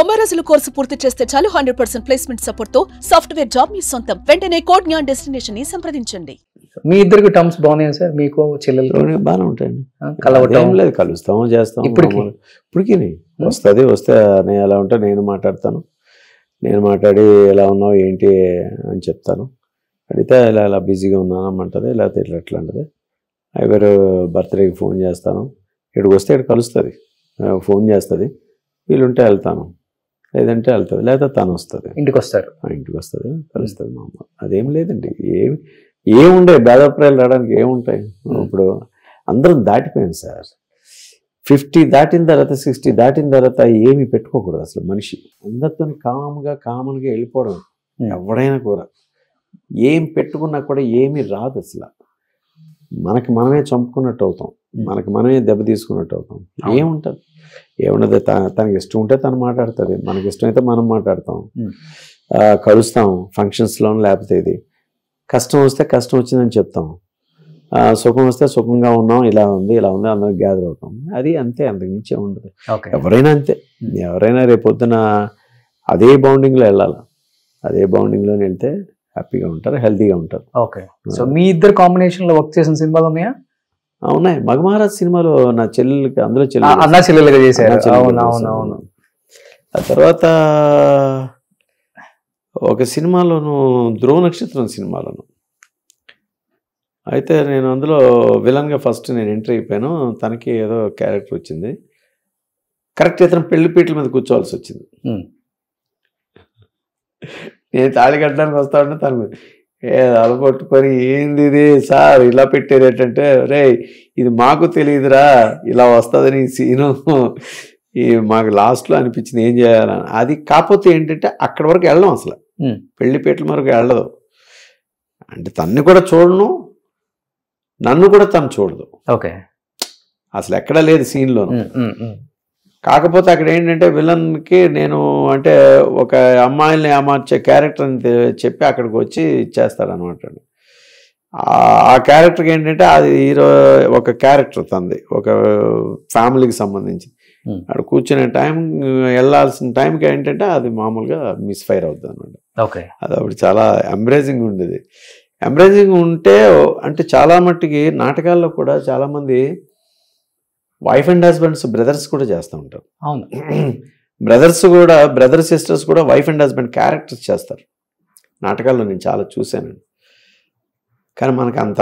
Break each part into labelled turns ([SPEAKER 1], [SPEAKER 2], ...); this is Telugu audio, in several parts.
[SPEAKER 1] 90 రోజుల కోర్సు పూర్తి చేస్తే చాలు 100% ప్లేస్మెంట్ సపోర్ట్ తో సాఫ్ట్వేర్ జాబ్ మీ సొంతం. వెంటనే కోడ్ జ్ఞాన్ డెస్టినేషన్ ని సంప్రదించండి.
[SPEAKER 2] మీ ఇద్దరికి టర్మ్స్ బాగున్నాయి సార్? మీకు చెల్లెలు
[SPEAKER 3] బాగానే ఉంటాయండి.
[SPEAKER 2] కలవటం
[SPEAKER 3] లేదు, కలుస్తాము, చేస్తాము. ఇప్పటికి వస్తే నేను ఎలా ఉంటే నేను మాట్లాడతాను. నేను మాట్లాడి ఎలా ఉన్నావు ఏంటి అని చెప్తాను. అడిగితే ఇలా బిజీగా ఉన్నానమ్మంటది, లేకపోతే ఇట్లా అంటది. ఎవరు బర్త్డేకి ఫోన్ చేస్తాను, ఇక్కడికి వస్తే ఇక్కడ కలుస్తుంది, ఫోన్ చేస్తుంది. వీలుంటే వెళ్తాను, లేదంటే వెళ్తుంది, లేదా తను వస్తుంది, ఇంటికి వస్తుంది, కలుస్తుంది. మా అమ్మ అదేం లేదండి. ఏముండే భేదాభిప్రాయాలు రావడానికి ఏముంటాయి? ఇప్పుడు అందరం దాటిపోయాం సార్. 50 దాటిన తర్వాత 60 దాటిన తర్వాత ఏమి పెట్టుకోకూడదు అసలు. మనిషి అందరితో కామన్గా వెళ్ళిపోవడం. ఎవడైనా కూడా ఏం పెట్టుకున్నా కూడా ఏమీ రాదు అసలు. మనకి మనమే చంపుకున్నట్టు అవుతాం, మనకి మనమే దెబ్బ తీసుకున్నట్టు అవుతాం. ఏముండదు. తనకి ఇష్టం ఉంటే తను మాట్లాడుతుంది, మనకి ఇష్టమైతే మనం మాట్లాడతాం, కలుస్తాం ఫంక్షన్స్లో. లేకపోతే ఇది కష్టం వస్తే కష్టం వచ్చిందని చెప్తాం, సుఖం వస్తే సుఖంగా ఉన్నాం, ఇలా ఉంది అందరం గ్యాదర్ అవుతాం. అది అంతే, అంతకుమించే ఉండదు. ఎవరైనా అంతే. ఎవరైనా రేపొద్దున అదే బౌండింగ్లో వెళ్ళాలి. అదే బౌండింగ్లోనే వెళ్తే హ్యాపీగా ఉంటారు, హెల్తీగా ఉంటారు.
[SPEAKER 2] ఓకే. సో మీ ఇద్దరు కాంబినేషన్లో వర్క్ చేసిన సినిమాలు ఉన్నాయా?
[SPEAKER 3] ఉన్నాయి. మగమహారాజ్ సినిమాలో నా చెల్లెలకి, అందులో
[SPEAKER 2] అన్నా చెల్లెలుగా చేశారు. అవును.
[SPEAKER 3] ఆ తర్వాత ఒక సినిమాలోను, ధ్రువ నక్షత్రం సినిమాలోను అయితే నేను అందులో విలన్గా ఫస్ట్ నేను ఎంట్రీ అయిపోయాను. తనకి ఏదో క్యారెక్టర్ వచ్చింది. కరెక్ట్ ఇతను పెళ్లిపీటల మీద కూర్చోవాల్సి వచ్చింది. నేను తాళి కట్టడానికి వస్తా ఉంటే తను అలగొట్టుకొని, ఏంది ఇది సార్ ఇలా పెట్టేది ఏంటంటే, రే ఇది మాకు తెలియదురా ఇలా వస్తుందని సీను, మాకు లాస్ట్లో అనిపించింది ఏం చేయాలని. అది కాకపోతే ఏంటంటే అక్కడి వరకు వెళ్ళడం, అసలు పెళ్లిపీటల వరకు వెళ్ళదు. అంటే తన్ని కూడా చూడను, నన్ను కూడా తను చూడదు.
[SPEAKER 2] ఓకే.
[SPEAKER 3] అసలు ఎక్కడా లేదు సీన్లోను. కాకపోతే అక్కడ ఏంటంటే విలన్కి నేను అంటే ఒక అమ్మాయిల్ని ఏమార్చే క్యారెక్టర్ అని చెప్పి అక్కడికి వచ్చి ఇచ్చేస్తాడనమాట. ఆ క్యారెక్టర్కి ఏంటంటే అది హీరో ఒక క్యారెక్టర్ తంది, ఒక ఫ్యామిలీకి సంబంధించి. అక్కడ కూర్చునే టైం, వెళ్ళాల్సిన టైంకి ఏంటంటే అది మామూలుగా మిస్ఫైర్ అవుతుంది అనమాట.
[SPEAKER 2] ఓకే.
[SPEAKER 3] అది అప్పుడు చాలా ఎంబ్రేజింగ్ ఉండేది. ఎంబ్రేజింగ్ ఉంటే అంటే చాలా మట్టుకి నాటకాల్లో కూడా చాలామంది వైఫ్ అండ్ హస్బెండ్స్, బ్రదర్స్ కూడా చేస్తూ ఉంటారు.
[SPEAKER 2] అవును.
[SPEAKER 3] బ్రదర్ సిస్టర్స్ కూడా వైఫ్ అండ్ హస్బెండ్ క్యారెక్టర్స్ చేస్తారు నాటకాల్లో. నేను చాలా చూశానండి. కానీ మనకు అంత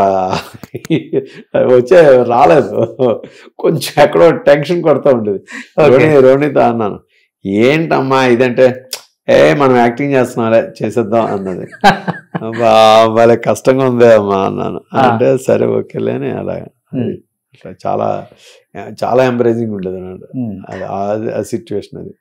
[SPEAKER 3] రాలేదు. కొంచెం ఎక్కడో టెన్షన్ కొడుతూ ఉండేది. రోణితో అన్నాను, ఏంటమ్మా ఇదంటే, మనం యాక్టింగ్ చేస్తున్నారే చేసేద్దాం అన్నది. వాళ్ళ కష్టంగా ఉందే అమ్మా అన్నాను. అంటే సరే ఓకేలే అని అలా. చాలా చాలా ఎంబ్రేజింగ్ ఉండేది అన్నమాట ఆ సిచ్యువేషన్ అది.